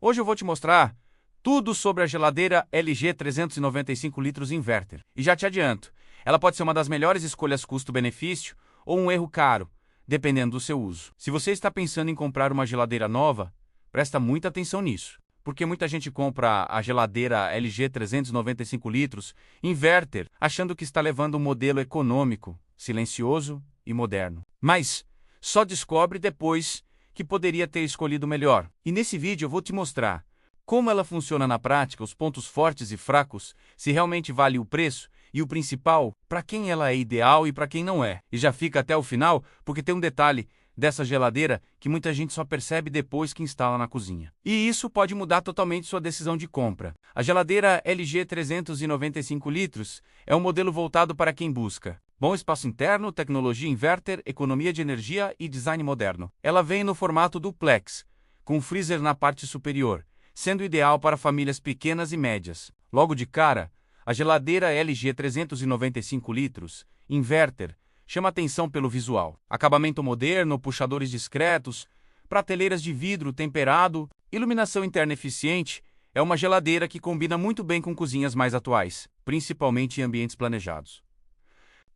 Hoje eu vou te mostrar tudo sobre a geladeira LG 395 litros Inverter. E já te adianto, ela pode ser uma das melhores escolhas custo-benefício ou um erro caro, dependendo do seu uso. Se você está pensando em comprar uma geladeira nova, presta muita atenção nisso, porque muita gente compra a geladeira LG 395 litros Inverter achando que está levando um modelo econômico, silencioso e moderno. Mas só descobre depois que poderia ter escolhido melhor. E nesse vídeo eu vou te mostrar como ela funciona na prática, os pontos fortes e fracos, se realmente vale o preço e o principal, para quem ela é ideal e para quem não é. E já fica até o final, porque tem um detalhe dessa geladeira que muita gente só percebe depois que instala na cozinha. E isso pode mudar totalmente sua decisão de compra. A geladeira LG 395 litros é um modelo voltado para quem busca bom espaço interno, tecnologia inverter, economia de energia e design moderno. Ela vem no formato duplex, com freezer na parte superior, sendo ideal para famílias pequenas e médias. Logo de cara, a geladeira LG 395 litros Inverter chama atenção pelo visual. Acabamento moderno, puxadores discretos, prateleiras de vidro temperado, iluminação interna eficiente, é uma geladeira que combina muito bem com cozinhas mais atuais, principalmente em ambientes planejados.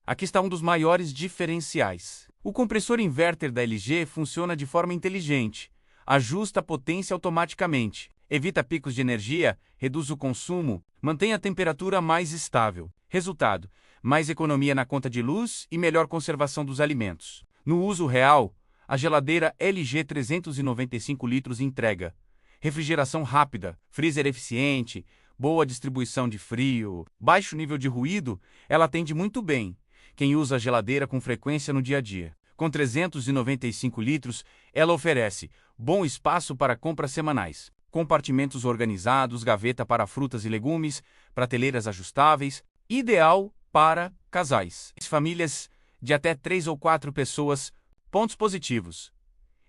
Aqui está um dos maiores diferenciais. O compressor inverter da LG funciona de forma inteligente, ajusta a potência automaticamente, evita picos de energia, reduz o consumo, mantém a temperatura mais estável. Resultado: mais economia na conta de luz e melhor conservação dos alimentos. No uso real, a geladeira LG 395 litros entrega refrigeração rápida, freezer eficiente, boa distribuição de frio, baixo nível de ruído. Ela atende muito bem quem usa a geladeira com frequência no dia a dia. Com 395 litros, ela oferece bom espaço para compras semanais, compartimentos organizados, gaveta para frutas e legumes, prateleiras ajustáveis, ideal para casais, famílias de até 3 ou 4 pessoas. Pontos positivos: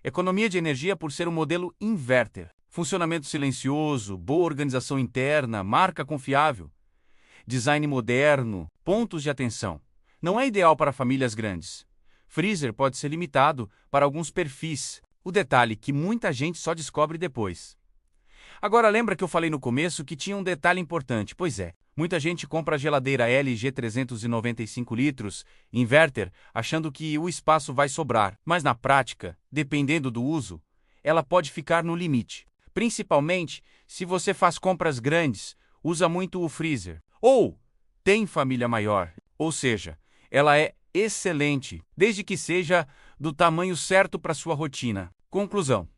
economia de energia por ser um modelo inverter, funcionamento silencioso, boa organização interna, marca confiável, design moderno. Pontos de atenção: não é ideal para famílias grandes. Freezer pode ser limitado para alguns perfis, o detalhe que muita gente só descobre depois. Agora lembra que eu falei no começo que tinha um detalhe importante? Pois é, muita gente compra a geladeira LG 395 litros Inverter achando que o espaço vai sobrar, mas na prática, dependendo do uso, ela pode ficar no limite. Principalmente se você faz compras grandes, usa muito o freezer, ou tem família maior, ou seja, ela é excelente, desde que seja do tamanho certo para sua rotina. Conclusão: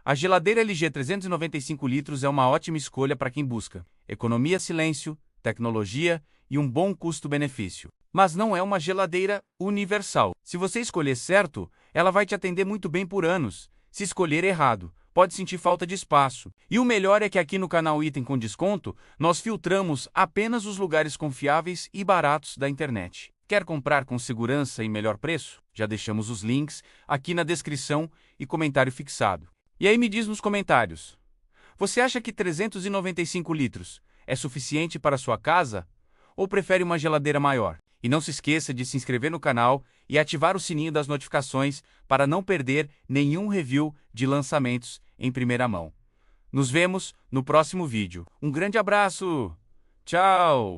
a geladeira LG 395 litros é uma ótima escolha para quem busca economia, silêncio, tecnologia e um bom custo-benefício. Mas não é uma geladeira universal. Se você escolher certo, ela vai te atender muito bem por anos. Se escolher errado, pode sentir falta de espaço. E o melhor é que aqui no canal Item com Desconto, nós filtramos apenas os lugares confiáveis e baratos da internet. Quer comprar com segurança e melhor preço? Já deixamos os links aqui na descrição e comentário fixado. E aí me diz nos comentários, você acha que 395 litros é suficiente para sua casa ou prefere uma geladeira maior? E não se esqueça de se inscrever no canal e ativar o sininho das notificações para não perder nenhum review de lançamentos em primeira mão. Nos vemos no próximo vídeo. Um grande abraço! Tchau!